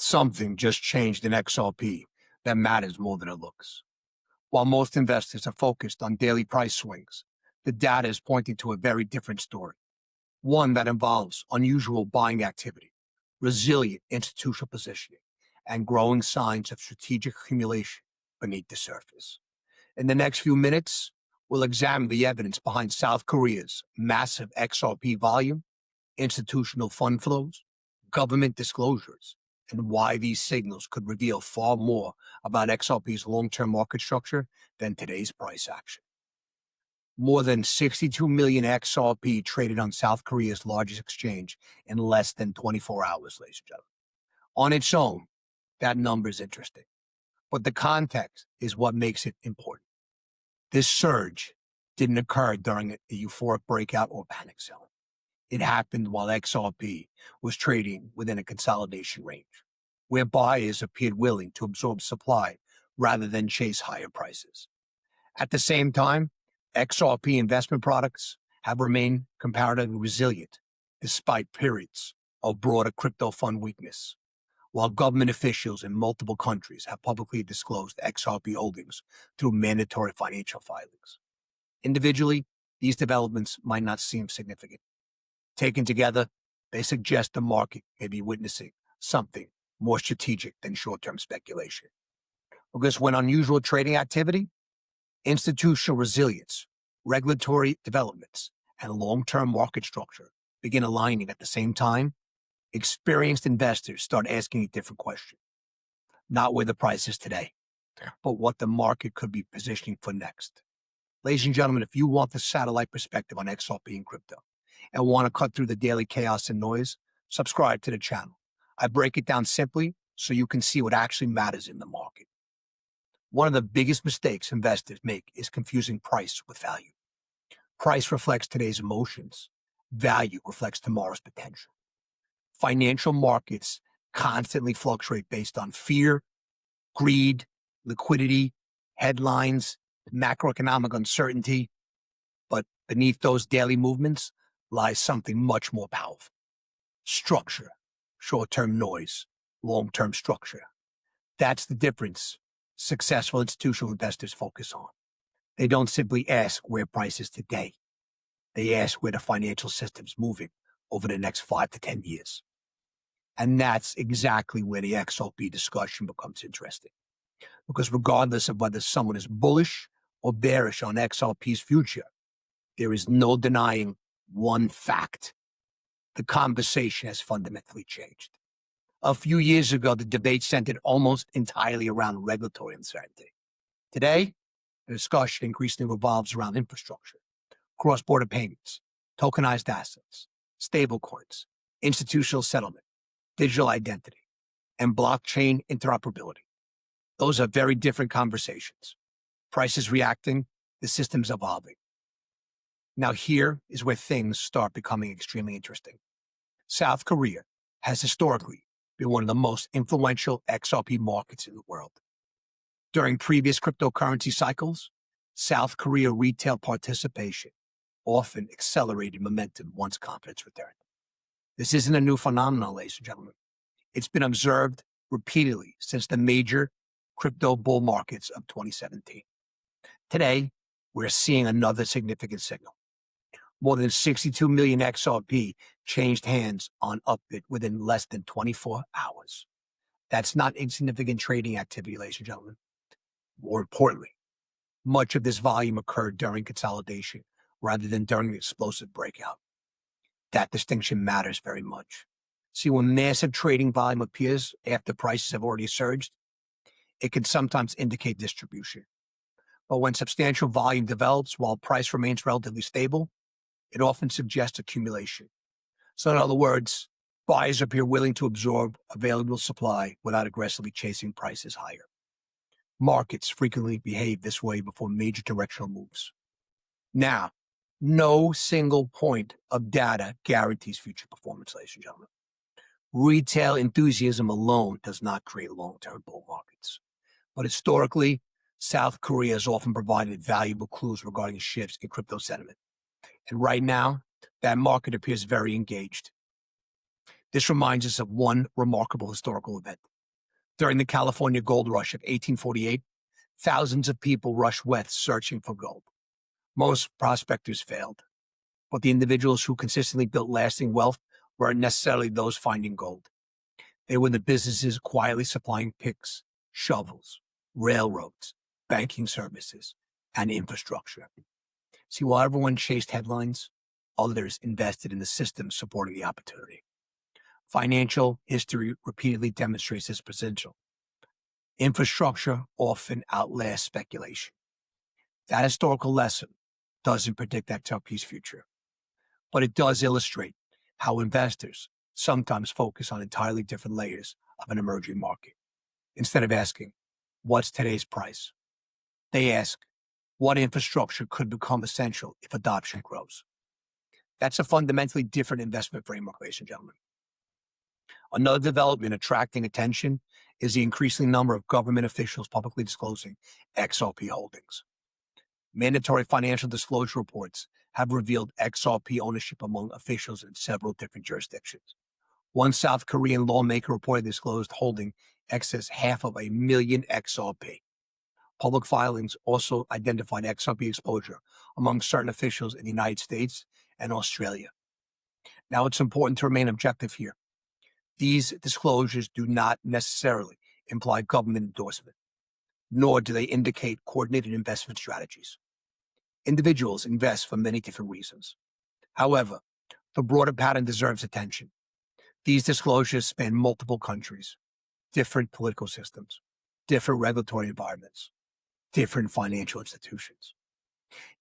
Something just changed in XRP that matters more than it looks. While most investors are focused on daily price swings, the data is pointing to a very different story, one that involves unusual buying activity, resilient institutional positioning, and growing signs of strategic accumulation beneath the surface. In the next few minutes, we'll examine the evidence behind South Korea's massive XRP volume, institutional fund flows, government disclosures, and why these signals could reveal far more about XRP's long-term market structure than today's price action. More than 62 million XRP traded on South Korea's largest exchange in less than 24 hours, ladies and gentlemen. On its own, that number is interesting, but the context is what makes it important. This surge didn't occur during a euphoric breakout or panic selling. It happened while XRP was trading within a consolidation range, where buyers appeared willing to absorb supply rather than chase higher prices. At the same time, XRP investment products have remained comparatively resilient despite periods of broader crypto fund weakness, while government officials in multiple countries have publicly disclosed XRP holdings through mandatory financial filings. Individually, these developments might not seem significant. Taken together, they suggest the market may be witnessing something more strategic than short-term speculation. Because when unusual trading activity, institutional resilience, regulatory developments, and long-term market structure begin aligning at the same time, experienced investors start asking a different question. Not where the price is today, but what the market could be positioning for next. Ladies and gentlemen, if you want the satellite perspective on XRP and crypto and want to cut through the daily chaos and noise, subscribe to the channel. I break it down simply so you can see what actually matters in the market. One of the biggest mistakes investors make is confusing price with value. Price reflects today's emotions. Value reflects tomorrow's potential. Financial markets constantly fluctuate based on fear, greed, liquidity, headlines, macroeconomic uncertainty. But beneath those daily movements lies something much more powerful. Structure, short-term noise, long-term structure. That's the difference successful institutional investors focus on. They don't simply ask where price is today. They ask where the financial system's moving over the next 5 to 10 years. And that's exactly where the XRP discussion becomes interesting. Because regardless of whether someone is bullish or bearish on XRP's future, there is no denying one fact. The conversation has fundamentally changed. A few years ago, the debate centered almost entirely around regulatory uncertainty. Today, the discussion increasingly revolves around infrastructure, cross-border payments, tokenized assets, stablecoins, institutional settlement, digital identity, and blockchain interoperability. Those are very different conversations. Price is reacting, the system's evolving. Now here is where things start becoming extremely interesting. South Korea has historically been one of the most influential XRP markets in the world. During previous cryptocurrency cycles, South Korea retail participation often accelerated momentum once confidence returned. This isn't a new phenomenon, ladies and gentlemen. It's been observed repeatedly since the major crypto bull markets of 2017. Today, we're seeing another significant signal. More than 62 million XRP changed hands on Upbit within less than 24 hours. That's not insignificant trading activity, ladies and gentlemen. More importantly, much of this volume occurred during consolidation rather than during the explosive breakout. That distinction matters very much. See, when massive trading volume appears after prices have already surged, it can sometimes indicate distribution. But when substantial volume develops while price remains relatively stable, it often suggests accumulation. So in other words, buyers appear willing to absorb available supply without aggressively chasing prices higher. Markets frequently behave this way before major directional moves. Now, no single point of data guarantees future performance, ladies and gentlemen. Retail enthusiasm alone does not create long-term bull markets. But historically, South Korea has often provided valuable clues regarding shifts in crypto sentiment. And right now, that market appears very engaged. This reminds us of one remarkable historical event, During the California gold rush of 1848, thousands of people rushed west searching for gold. Most prospectors failed, but the individuals who consistently built lasting wealth weren't necessarily those finding gold. They were the businesses quietly supplying picks, shovels, railroads, banking services, and infrastructure. See, while everyone chased headlines, others invested in the system supporting the opportunity. Financial history repeatedly demonstrates this potential. Infrastructure often outlasts speculation. That historical lesson doesn't predict XRP's future, but it does illustrate how investors sometimes focus on entirely different layers of an emerging market. Instead of asking, what's today's price? They ask, what infrastructure could become essential if adoption grows? That's a fundamentally different investment framework, ladies and gentlemen. Another development attracting attention is the increasing number of government officials publicly disclosing XRP holdings. Mandatory financial disclosure reports have revealed XRP ownership among officials in several different jurisdictions. One South Korean lawmaker reportedly disclosed holding excess 500,000 XRP. Public filings also identified XRP exposure among certain officials in the United States and Australia. Now, it's important to remain objective here. These disclosures do not necessarily imply government endorsement, nor do they indicate coordinated investment strategies. Individuals invest for many different reasons. However, the broader pattern deserves attention. These disclosures span multiple countries, different political systems, different regulatory environments, different financial institutions.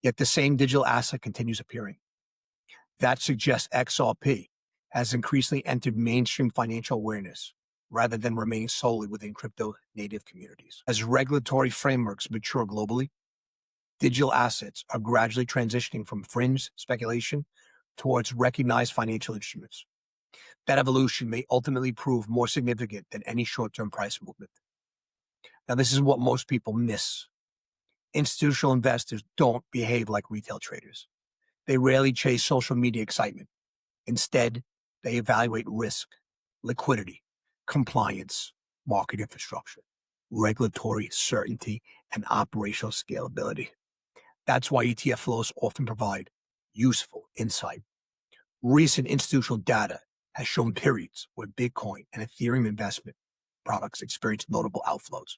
Yet the same digital asset continues appearing. That suggests XRP has increasingly entered mainstream financial awareness rather than remaining solely within crypto-native communities. As regulatory frameworks mature globally, digital assets are gradually transitioning from fringe speculation towards recognized financial instruments. That evolution may ultimately prove more significant than any short-term price movement. Now, this is what most people miss. Institutional investors don't behave like retail traders. They rarely chase social media excitement. Instead, they evaluate risk, liquidity, compliance, market infrastructure, regulatory certainty, and operational scalability. That's why ETF flows often provide useful insight. Recent institutional data has shown periods where Bitcoin and Ethereum investment products experienced notable outflows.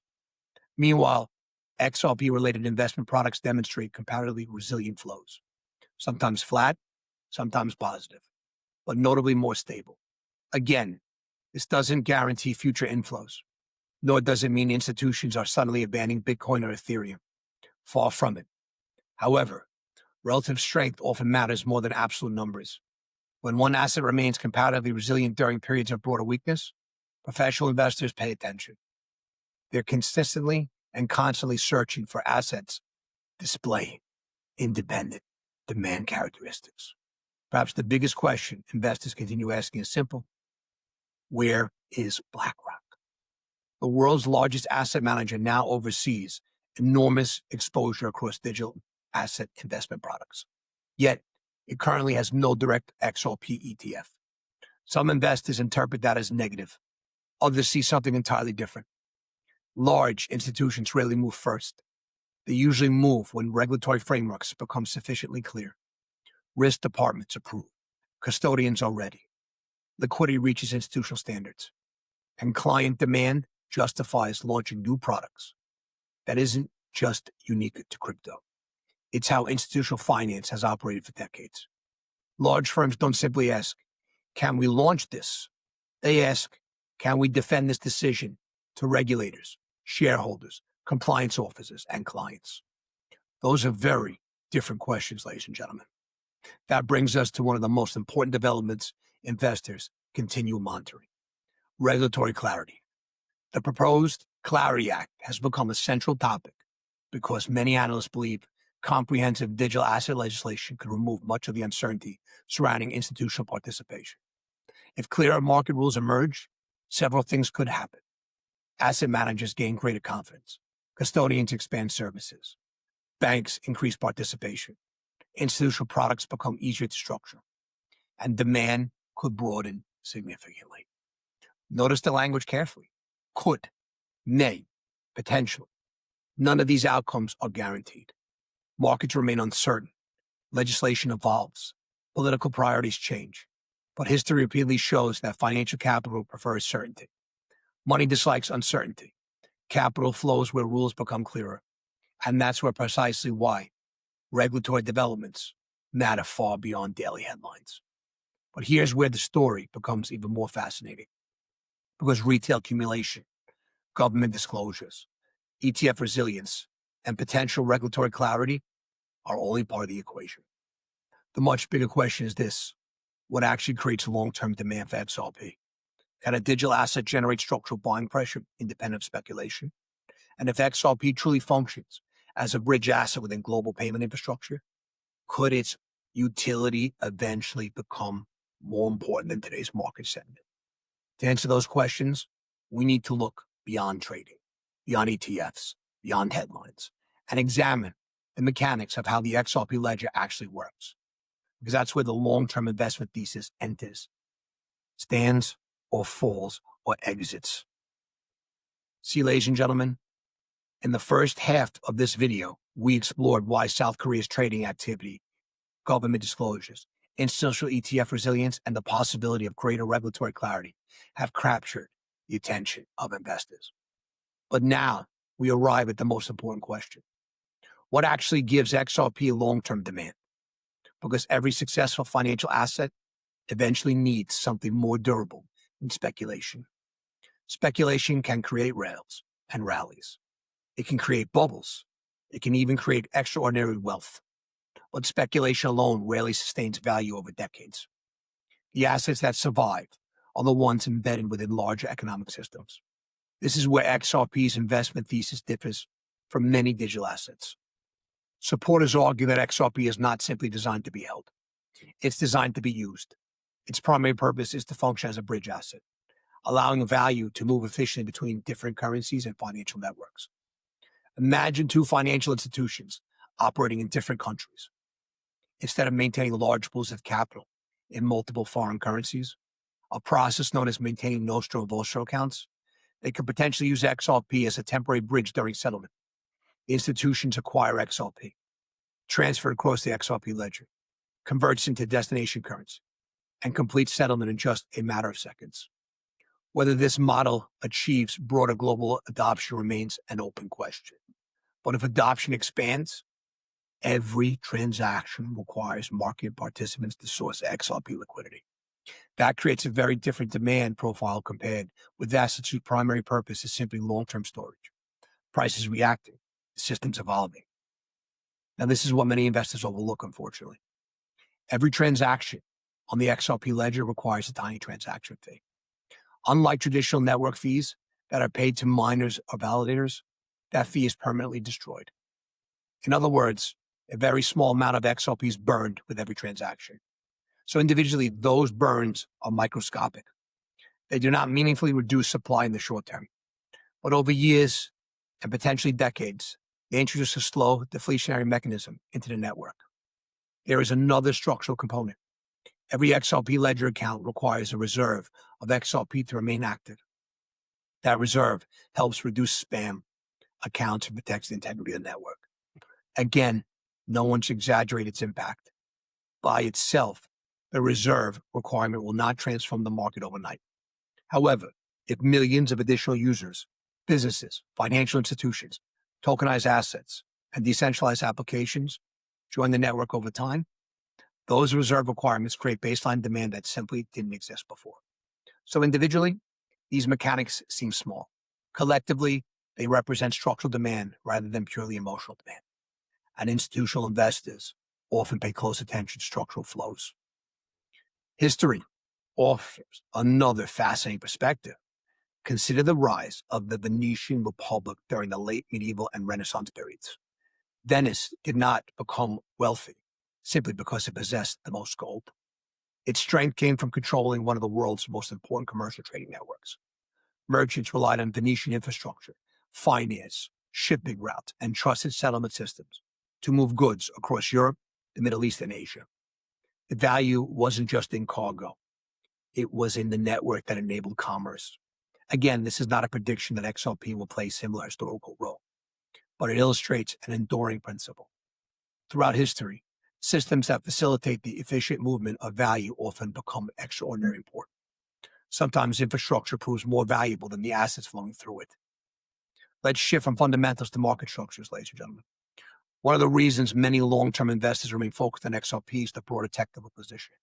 Meanwhile, XRP-related investment products demonstrate comparatively resilient flows, sometimes flat, sometimes positive, but notably more stable. Again, this doesn't guarantee future inflows, nor does it mean institutions are suddenly abandoning Bitcoin or Ethereum. Far from it. However, relative strength often matters more than absolute numbers. When one asset remains comparatively resilient during periods of broader weakness, professional investors pay attention. They're consistently and constantly searching for assets displaying independent demand characteristics. Perhaps the biggest question investors continue asking is simple. Where is BlackRock? The world's largest asset manager now oversees enormous exposure across digital asset investment products. Yet, it currently has no direct XRP ETF. Some investors interpret that as negative. Others see something entirely different. Large institutions rarely move first. They usually move when regulatory frameworks become sufficiently clear. Risk departments approve. Custodians are ready. Liquidity reaches institutional standards. And client demand justifies launching new products. That isn't just unique to crypto. It's how institutional finance has operated for decades. Large firms don't simply ask, can we launch this? They ask, can we defend this decision to regulators, shareholders, compliance officers, and clients? Those are very different questions, ladies and gentlemen. That brings us to one of the most important developments investors continue monitoring: regulatory clarity. The proposed Clarity Act has become a central topic because many analysts believe comprehensive digital asset legislation could remove much of the uncertainty surrounding institutional participation. If clearer market rules emerge, several things could happen. Asset managers gain greater confidence. Custodians expand services. Banks increase participation. Institutional products become easier to structure. And demand could broaden significantly. Notice the language carefully. Could. May, potentially. None of these outcomes are guaranteed. Markets remain uncertain. Legislation evolves. Political priorities change. But history repeatedly shows that financial capital prefers certainty. Money dislikes uncertainty. Capital flows where rules become clearer. And that's precisely why regulatory developments matter far beyond daily headlines. But here's where the story becomes even more fascinating. Because retail accumulation, government disclosures, ETF resilience, and potential regulatory clarity are only part of the equation. The much bigger question is this: what actually creates long-term demand for XRP? Can a digital asset generate structural buying pressure independent of speculation? And if XRP truly functions as a bridge asset within global payment infrastructure, could its utility eventually become more important than today's market sentiment? To answer those questions, we need to look beyond trading, beyond ETFs, beyond headlines, and examine the mechanics of how the XRP ledger actually works. Because that's where the long-term investment thesis enters, stands or falls or exits. See, ladies and gentlemen, in the first half of this video, we explored why South Korea's trading activity, government disclosures, institutional ETF resilience, and the possibility of greater regulatory clarity have captured the attention of investors. But now we arrive at the most important question. What actually gives XRP long-term demand? Because every successful financial asset eventually needs something more durable than speculation. Speculation can create rails and rallies. It can create bubbles. It can even create extraordinary wealth. But speculation alone rarely sustains value over decades. The assets that survive are the ones embedded within larger economic systems. This is where XRP's investment thesis differs from many digital assets. Supporters argue that XRP is not simply designed to be held. It's designed to be used. Its primary purpose is to function as a bridge asset, allowing value to move efficiently between different currencies and financial networks. Imagine two financial institutions operating in different countries. Instead of maintaining large pools of capital in multiple foreign currencies, a process known as maintaining nostro and vostro accounts, they could potentially use XRP as a temporary bridge during settlement. The institutions acquire XRP, transfer across the XRP ledger, converts into destination currency, and complete settlement in just a matter of seconds. Whether this model achieves broader global adoption remains an open question. But if adoption expands, every transaction requires market participants to source XRP liquidity. That creates a very different demand profile compared with assets whose primary purpose is simply long-term storage. Prices reacting, systems evolving. Now, this is what many investors overlook, unfortunately. Every transaction on the XRP ledger requires a tiny transaction fee. Unlike traditional network fees that are paid to miners or validators, that fee is permanently destroyed. In other words, a very small amount of XRP is burned with every transaction. So individually, those burns are microscopic. They do not meaningfully reduce supply in the short term. But over years and potentially decades, they introduce a slow deflationary mechanism into the network. There is another structural component. Every XRP ledger account requires a reserve of XRP to remain active. That reserve helps reduce spam accounts and protects the integrity of the network. Again, no one should exaggerate its impact. By itself, the reserve requirement will not transform the market overnight. However, if millions of additional users, businesses, financial institutions, tokenized assets, and decentralized applications join the network over time, those reserve requirements create baseline demand that simply didn't exist before. So individually, these mechanics seem small. Collectively, they represent structural demand rather than purely emotional demand. And institutional investors often pay close attention to structural flows. History offers another fascinating perspective. Consider the rise of the Venetian Republic during the late medieval and Renaissance periods. Venice did not become wealthy simply because it possessed the most gold. Its strength came from controlling one of the world's most important commercial trading networks. Merchants relied on Venetian infrastructure, finance, shipping routes, and trusted settlement systems to move goods across Europe, the Middle East, and Asia. The value wasn't just in cargo. It was in the network that enabled commerce. Again, this is not a prediction that XRP will play a similar historical role, but it illustrates an enduring principle. Throughout history, systems that facilitate the efficient movement of value often become extraordinarily important. Sometimes infrastructure proves more valuable than the assets flowing through it. Let's shift from fundamentals to market structures, ladies and gentlemen. One of the reasons many long-term investors remain focused on XRP is the broader technical position.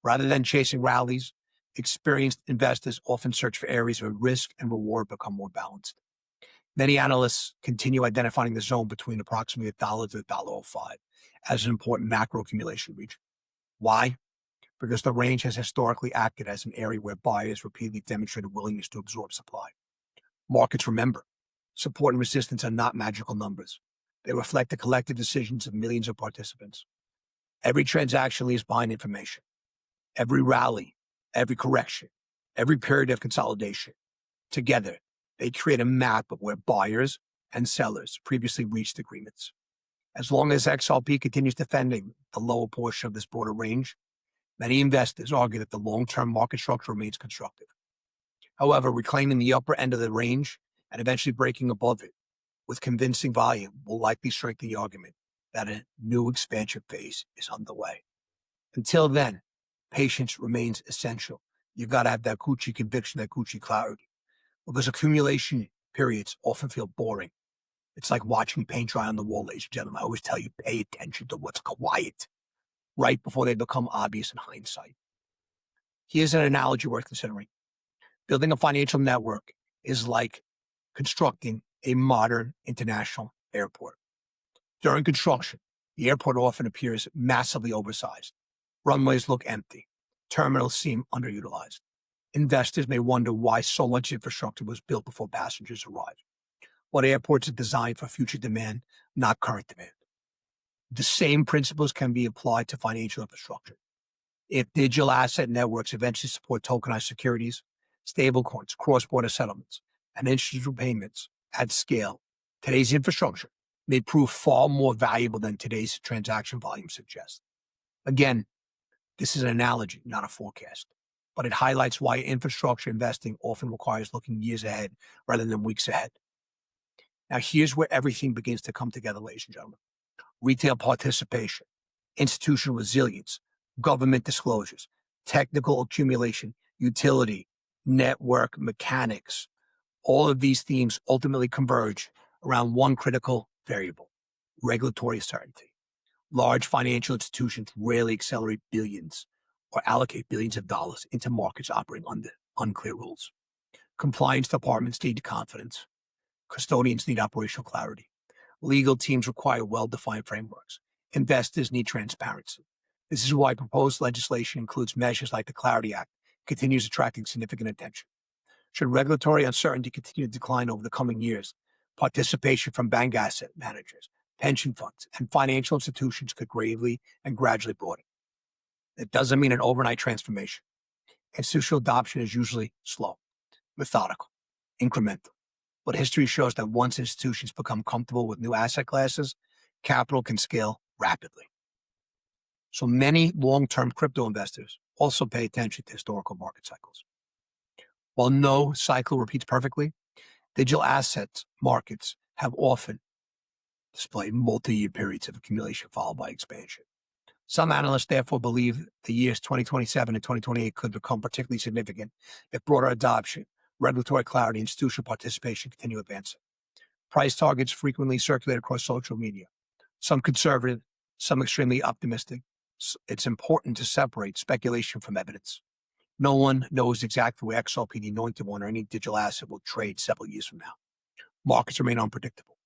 Rather than chasing rallies, experienced investors often search for areas where risk and reward become more balanced. Many analysts continue identifying the zone between approximately $1 to $1.05 as an important macro accumulation region. Why? Because the range has historically acted as an area where buyers repeatedly demonstrated willingness to absorb supply. Markets remember, support and resistance are not magical numbers. They reflect the collective decisions of millions of participants. Every transaction leaves behind information. Every rally, every correction, every period of consolidation. Together, they create a map of where buyers and sellers previously reached agreements. As long as XRP continues defending the lower portion of this broader range, many investors argue that the long-term market structure remains constructive. However, reclaiming the upper end of the range and eventually breaking above it with convincing volume will likely strengthen the argument that a new expansion phase is underway. Until then, patience remains essential. You've got to have that Gucci conviction, that Gucci clarity, because accumulation periods often feel boring. It's like watching paint dry on the wall, ladies and gentlemen. I always tell you, pay attention to what's quiet right before they become obvious in hindsight. Here's an analogy worth considering. Building a financial network is like constructing a modern international airport. During construction, the airport often appears massively oversized. Runways look empty. Terminals seem underutilized. Investors may wonder why so much infrastructure was built before passengers arrived. But airports are designed for future demand, not current demand. The same principles can be applied to financial infrastructure. If digital asset networks eventually support tokenized securities, stablecoins, cross-border settlements, and instant payments at scale, today's infrastructure may prove far more valuable than today's transaction volume suggests. Again, this is an analogy, not a forecast, but it highlights why infrastructure investing often requires looking years ahead rather than weeks ahead. Now, here's where everything begins to come together, ladies and gentlemen. Retail participation, institutional resilience, government disclosures, technical accumulation, utility, network mechanics. All of these themes ultimately converge around one critical variable: regulatory certainty. Large financial institutions rarely accelerate billions or allocate billions of dollars into markets operating under unclear rules. Compliance departments need confidence. Custodians need operational clarity. Legal teams require well-defined frameworks. Investors need transparency. This is why proposed legislation includes measures like the Clarity Act continues attracting significant attention. Should regulatory uncertainty continue to decline over the coming years, participation from bank asset managers, pension funds, and financial institutions could gravely and gradually broaden. It doesn't mean an overnight transformation. Institutional adoption is usually slow, methodical, incremental. But history shows that once institutions become comfortable with new asset classes, capital can scale rapidly. So many long-term crypto investors also pay attention to historical market cycles. While no cycle repeats perfectly, digital assets markets have often displayed multi-year periods of accumulation followed by expansion. Some analysts therefore believe the years 2027 and 2028 could become particularly significant if broader adoption, regulatory clarity, and institutional participation continue advancing. Price targets frequently circulate across social media, some conservative, some extremely optimistic. It's important to separate speculation from evidence. No one knows exactly where XRP, the Anointed One, or any digital asset will trade several years from now. Markets remain unpredictable.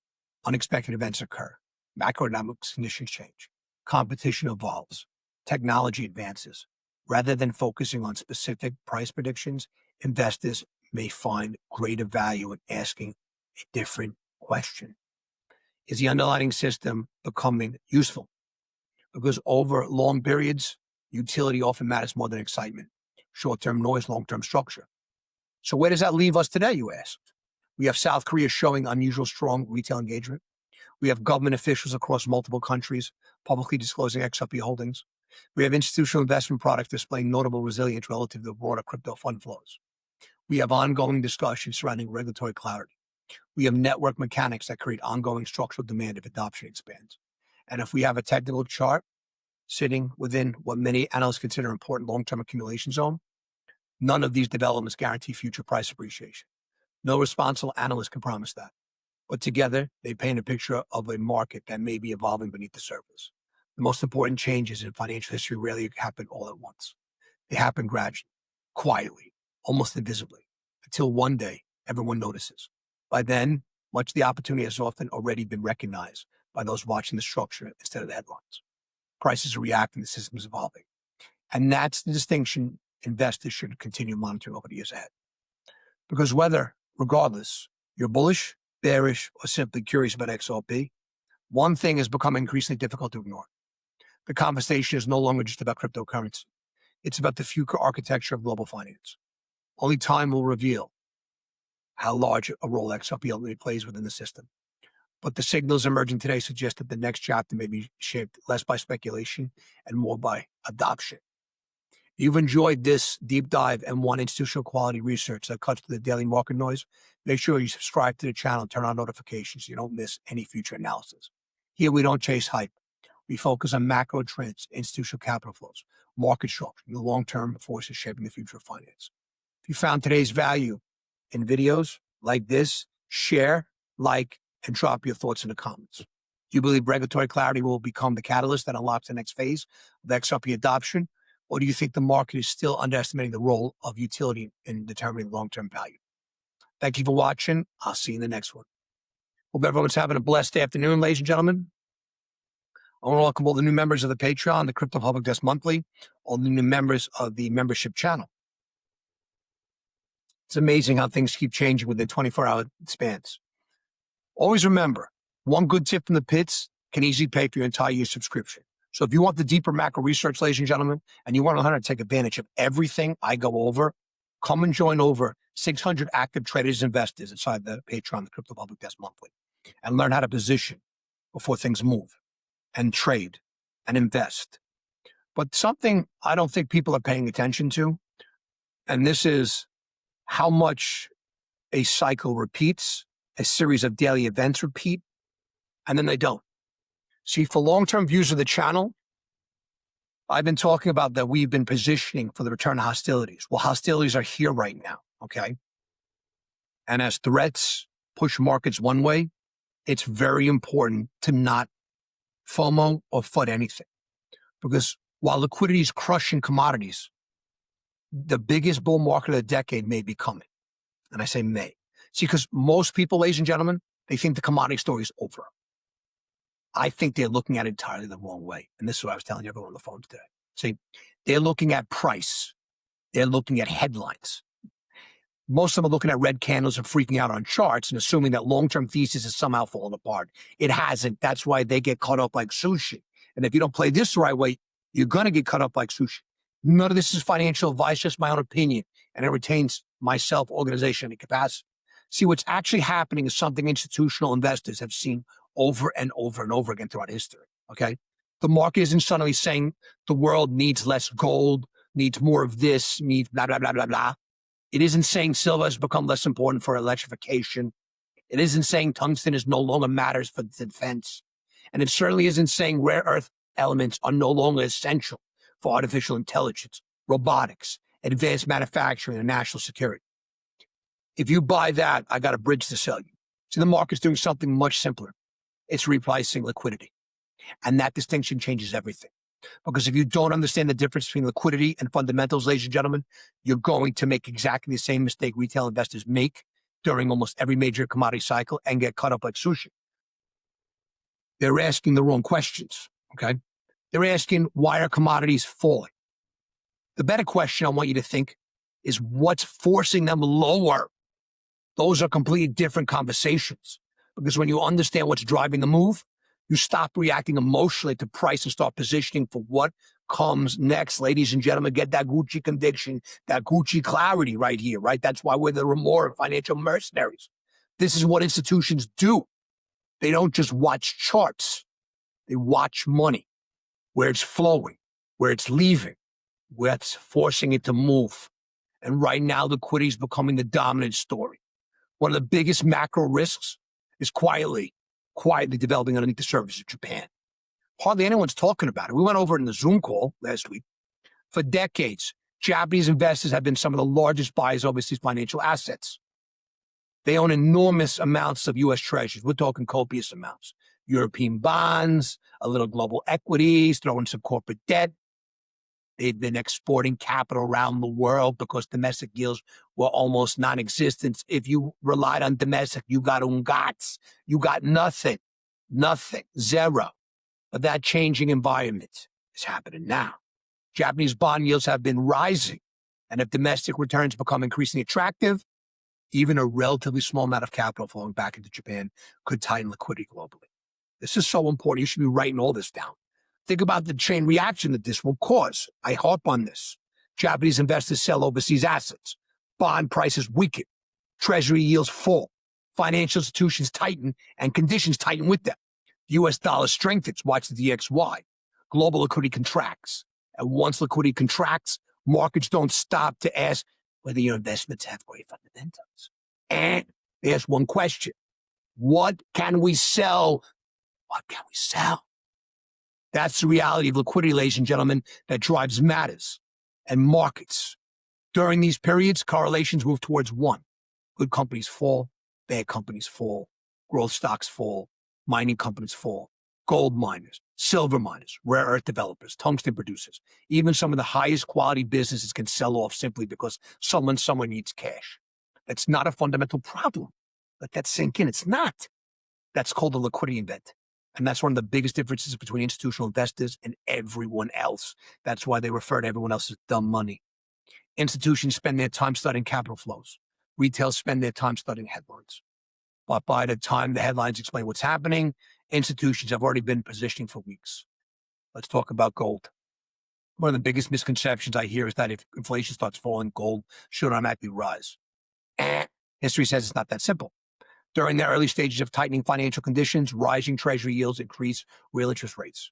Unexpected events occur. Macroeconomic conditions change. Competition evolves. Technology advances. Rather than focusing on specific price predictions, investors may find greater value in asking a different question. Is the underlying system becoming useful? Because over long periods, utility often matters more than excitement. Short-term noise, long-term structure. So where does that leave us today, you ask? We have South Korea showing unusual strong retail engagement. We have government officials across multiple countries publicly disclosing XRP holdings. We have institutional investment products displaying notable resilience relative to the broader crypto fund flows. We have ongoing discussions surrounding regulatory clarity. We have network mechanics that create ongoing structural demand if adoption expands. And if we have a technical chart sitting within what many analysts consider important long-term accumulation zone, none of these developments guarantee future price appreciation. No responsible analyst can promise that. But together, they paint a picture of a market that may be evolving beneath the surface. The most important changes in financial history rarely happen all at once. They happen gradually, quietly, almost invisibly, until one day everyone notices. By then, much of the opportunity has often already been recognized by those watching the structure instead of the headlines. Prices are reacting, the system is evolving. And that's the distinction investors should continue monitoring over the years ahead. Because regardless, you're bullish, bearish, or simply curious about XRP, one thing has become increasingly difficult to ignore. The conversation is no longer just about cryptocurrency. It's about the future architecture of global finance. Only time will reveal how large a role XRP ultimately plays within the system. But the signals emerging today suggest that the next chapter may be shaped less by speculation and more by adoption. If you've enjoyed this deep dive and want institutional quality research that cuts through the daily market noise, make sure you subscribe to the channel and turn on notifications so you don't miss any future analysis. Here we don't chase hype. We focus on macro trends, institutional capital flows, market structure, and the long-term forces shaping the future of finance. If you found today's value in videos like this, share, like, and drop your thoughts in the comments. Do you believe regulatory clarity will become the catalyst that unlocks the next phase of XRP adoption? Or do you think the market is still underestimating the role of utility in determining long-term value? Thank you for watching. I'll see you in the next one. Hope everyone's having a blessed afternoon, ladies and gentlemen. I want to welcome all the new members of the Patreon, the Crypto Public Desk Monthly, all the new members of the membership channel. It's amazing how things keep changing within 24-hour spans. Always remember, one good tip from the pits can easily pay for your entire year's subscription. So if you want the deeper macro research, ladies and gentlemen, and you want to learn how to take advantage of everything I go over, come and join over 600 active traders and investors inside the Patreon, the Crypto Public Desk Monthly, and learn how to position before things move and trade and invest. But something I don't think people are paying attention to, and this is how much a cycle repeats, a series of daily events repeat, and then they don't. See, for long-term views of the channel, I've been talking about that we've been positioning for the return of hostilities. Well, hostilities are here right now, okay? And as threats push markets one way, it's very important to not FOMO or FUD anything. Because while liquidity is crushing commodities, the biggest bull market of the decade may be coming. And I say may. See, because most people, ladies and gentlemen, they think the commodity story is over. I think they're looking at it entirely the wrong way. And this is what I was telling everyone on the phone today. See, they're looking at price. They're looking at headlines. Most of them are looking at red candles and freaking out on charts and assuming that long-term thesis is somehow falling apart. It hasn't. That's why they get caught up like sushi. And if you don't play this the right way, you're going to get caught up like sushi. None of this is financial advice, just my own opinion. And it retains my self-organization and capacity. See, what's actually happening is something institutional investors have seen over and over and over again throughout history, okay? The market isn't suddenly saying the world needs less gold, needs more of this, needs blah, blah, blah, blah, blah. It isn't saying silver has become less important for electrification. It isn't saying tungsten is no longer matters for defense. And it certainly isn't saying rare earth elements are no longer essential for artificial intelligence, robotics, advanced manufacturing, and national security. If you buy that, I got a bridge to sell you. See, the market's doing something much simpler. It's repricing liquidity. And that distinction changes everything. Because if you don't understand the difference between liquidity and fundamentals, ladies and gentlemen, you're going to make exactly the same mistake retail investors make during almost every major commodity cycle and get caught up like sushi. They're asking the wrong questions, okay? They're asking, why are commodities falling? The better question I want you to think is what's forcing them lower? Those are completely different conversations. Because when you understand what's driving the move, you stop reacting emotionally to price and start positioning for what comes next. Ladies and gentlemen, get that Gucci conviction, that Gucci clarity right here, right? That's why we're the more financial mercenaries. This is what institutions do. They don't just watch charts. They watch money, where it's flowing, where it's leaving, where it's forcing it to move. And right now, liquidity is becoming the dominant story. One of the biggest macro risks is quietly developing underneath the surface of Japan. Hardly anyone's talking about it. We went over it in the Zoom call last week. For decades, Japanese investors have been some of the largest buyers of overseas financial assets. They own enormous amounts of U.S. treasuries. We're talking copious amounts. European bonds, a little global equities, throw in some corporate debt. They've been exporting capital around the world because domestic yields were almost non-existent. If you relied on domestic, you got ungats. You got nothing, zero. But that changing environment is happening now. Japanese bond yields have been rising. And if domestic returns become increasingly attractive, even a relatively small amount of capital flowing back into Japan could tighten liquidity globally. This is so important. You should be writing all this down. Think about the chain reaction that this will cause. I harp on this. Japanese investors sell overseas assets. Bond prices weaken. Treasury yields fall. Financial institutions tighten and conditions tighten with them. The U.S. dollar strengthens. Watch the DXY. Global liquidity contracts. And once liquidity contracts, markets don't stop to ask whether your investments have great fundamentals. And there's one question. What can we sell? What can we sell? That's the reality of liquidity, ladies and gentlemen, that drives matters and markets. During these periods, correlations move towards one. Good companies fall, bad companies fall, growth stocks fall, mining companies fall, gold miners, silver miners, rare earth developers, tungsten producers. Even some of the highest quality businesses can sell off simply because someone needs cash. That's not a fundamental problem. Let that sink in. It's not. That's called a liquidity event. And that's one of the biggest differences between institutional investors and everyone else. That's why they refer to everyone else as dumb money. Institutions spend their time studying capital flows. Retail spend their time studying headlines. But by the time the headlines explain what's happening, institutions have already been positioning for weeks. Let's talk about gold. One of the biggest misconceptions I hear is that if inflation starts falling, gold should automatically rise. History says it's not that simple. During the early stages of tightening financial conditions, rising treasury yields increase real interest rates.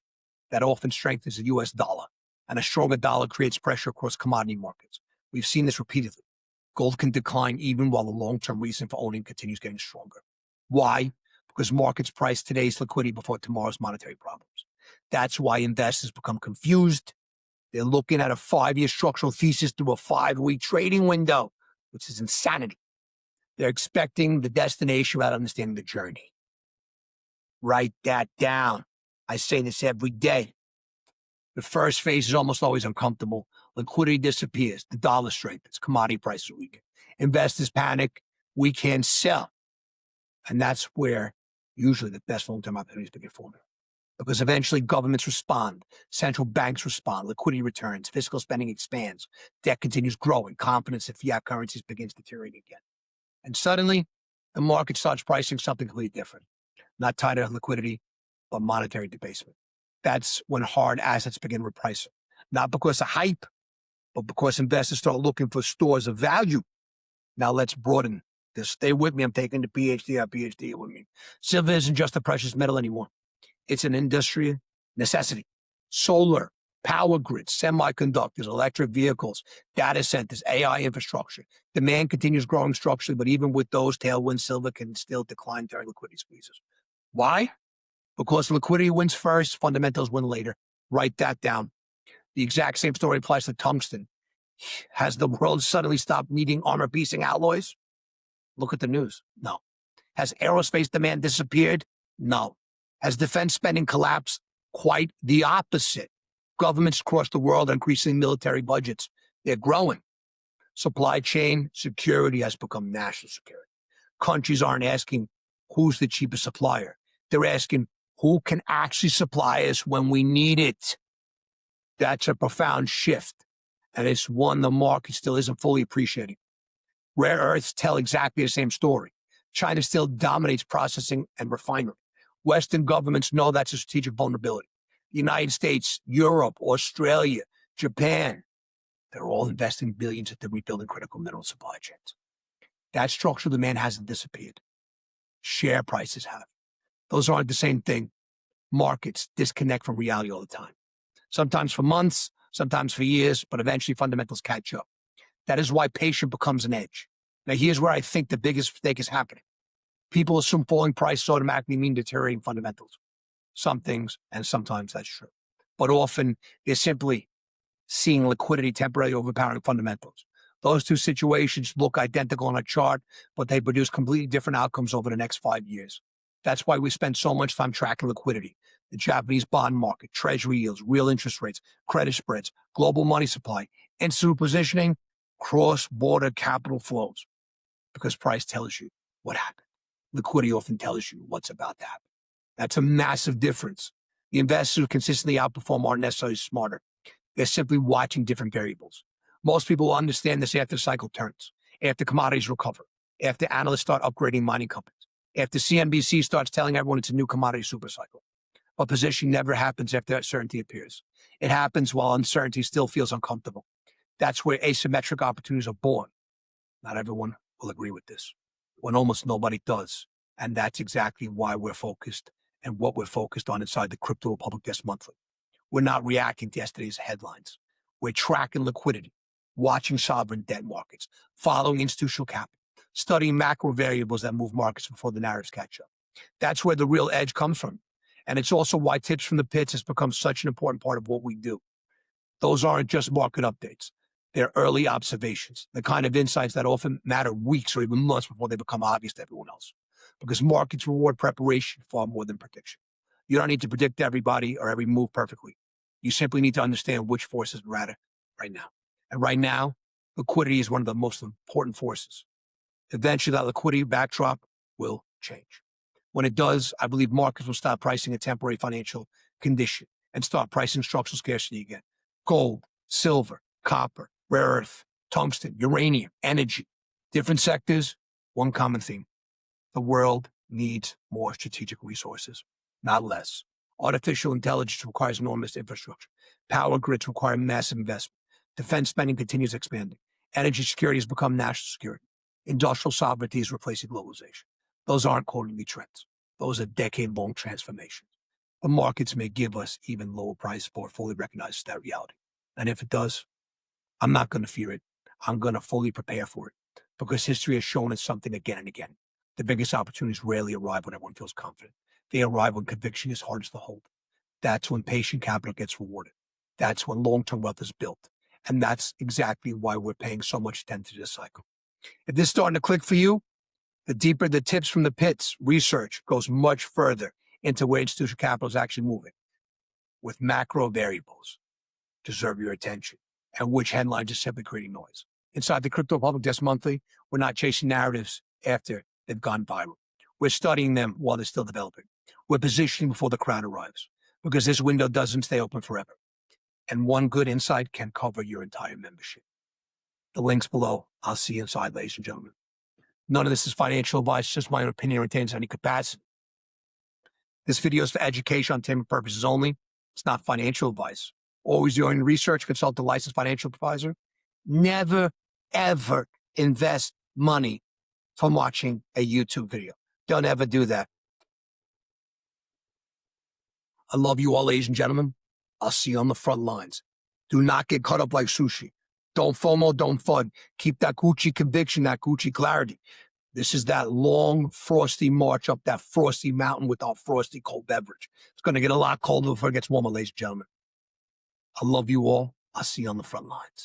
That often strengthens the U.S. dollar, and a stronger dollar creates pressure across commodity markets. We've seen this repeatedly. Gold can decline even while the long-term reason for owning continues getting stronger. Why? Because markets price today's liquidity before tomorrow's monetary problems. That's why investors become confused. They're looking at a 5-year structural thesis through a 5-week trading window, which is insanity. They're expecting the destination without understanding the journey. Write that down. I say this every day. The first phase is almost always uncomfortable. Liquidity disappears. The dollar strengthens. Commodity prices weaken. Investors panic. We can't sell. And that's where usually the best long-term opportunities begin forming. Because eventually governments respond. Central banks respond. Liquidity returns. Fiscal spending expands. Debt continues growing. Confidence in fiat currencies begins deteriorating again. And suddenly, the market starts pricing something completely different. Not tied to liquidity, but monetary debasement. That's when hard assets begin repricing. Not because of hype, but because investors start looking for stores of value. Now let's broaden this. Stay with me. I'm taking the PhD with me. Silver isn't just a precious metal anymore. It's an industry necessity. Solar, power grids, semiconductors, electric vehicles, data centers, AI infrastructure. Demand continues growing structurally, but even with those tailwinds, silver can still decline during liquidity squeezes. Why? Because liquidity wins first, fundamentals win later. Write that down. The exact same story applies to tungsten. Has the world suddenly stopped needing armor-piercing alloys? Look at the news. No. Has aerospace demand disappeared? No. Has defense spending collapsed? Quite the opposite. Governments across the world are increasing military budgets. They're growing. Supply chain security has become national security. Countries aren't asking who's the cheapest supplier. They're asking who can actually supply us when we need it. That's a profound shift, and it's one the market still isn't fully appreciating. Rare earths tell exactly the same story. China still dominates processing and refinery. Western governments know that's a strategic vulnerability. The United States, Europe, Australia, Japan, they're all investing billions into rebuilding critical mineral supply chains. That structural demand hasn't disappeared. Share prices have. Those aren't the same thing. Markets disconnect from reality all the time. Sometimes for months, sometimes for years, but eventually fundamentals catch up. That is why patience becomes an edge. Now, here's where I think the biggest mistake is happening. People assume falling prices automatically mean deteriorating fundamentals. Some things, and sometimes that's true. But often, they're simply seeing liquidity temporarily overpowering fundamentals. Those two situations look identical on a chart, but they produce completely different outcomes over the next 5 years. That's why we spend so much time tracking liquidity, the Japanese bond market, treasury yields, real interest rates, credit spreads, global money supply, institutional positioning, cross-border capital flows, because price tells you what happened. Liquidity often tells you what's about to happen. That's a massive difference. The investors who consistently outperform aren't necessarily smarter. They're simply watching different variables. Most people will understand this after the cycle turns, after commodities recover, after analysts start upgrading mining companies, after CNBC starts telling everyone it's a new commodity supercycle. But positioning never happens after certainty appears. It happens while uncertainty still feels uncomfortable. That's where asymmetric opportunities are born. Not everyone will agree with this, when almost nobody does. And that's exactly why we're focused and what we're focused on inside the Crypto Republic Desk Monthly. We're not reacting to yesterday's headlines. We're tracking liquidity, watching sovereign debt markets, following institutional capital, studying macro variables that move markets before the narratives catch up. That's where the real edge comes from. And it's also why Tips from the Pits has become such an important part of what we do. Those aren't just market updates. They're early observations, the kind of insights that often matter weeks or even months before they become obvious to everyone else. Because markets reward preparation far more than prediction. You don't need to predict everybody or every move perfectly. You simply need to understand which forces matter right now. And right now, liquidity is one of the most important forces. Eventually, that liquidity backdrop will change. When it does, I believe markets will stop pricing a temporary financial condition and start pricing structural scarcity again. Gold, silver, copper, rare earth, tungsten, uranium, energy, different sectors, one common theme. The world needs more strategic resources, not less. Artificial intelligence requires enormous infrastructure. Power grids require massive investment. Defense spending continues expanding. Energy security has become national security. Industrial sovereignty is replacing globalization. Those aren't quarterly trends. Those are decade-long transformations. The markets may give us even lower prices before it fully recognizes that reality. And if it does, I'm not going to fear it. I'm going to fully prepare for it, because history has shown us something again and again. The biggest opportunities rarely arrive when everyone feels confident. They arrive when conviction is hardest to hold. That's when patient capital gets rewarded. That's when long-term wealth is built. And that's exactly why we're paying so much attention to this cycle. If this is starting to click for you, the deeper the Tips from the Pits research goes much further into where institutional capital is actually moving, with macro variables deserve your attention, and which headlines are simply creating noise. Inside the Crypto Public Desk Monthly, we're not chasing narratives after they've gone viral. We're studying them while they're still developing. We're positioning before the crowd arrives, because this window doesn't stay open forever. And one good insight can cover your entire membership. The link's below. I'll see you inside, ladies and gentlemen. None of this is financial advice, just my own opinion retains any capacity. This video is for education on entertainment purposes only. It's not financial advice. Always do your own research, consult a licensed financial advisor. Never, ever invest money from watching a YouTube video. Don't ever do that. I love you all, ladies and gentlemen. I'll see you on the front lines. Do not get caught up like sushi. Don't FOMO, don't FUD. Keep that Gucci conviction, that Gucci clarity. This is that long, frosty march up that frosty mountain with our frosty cold beverage. It's going to get a lot colder before it gets warmer, ladies and gentlemen. I love you all. I'll see you on the front lines.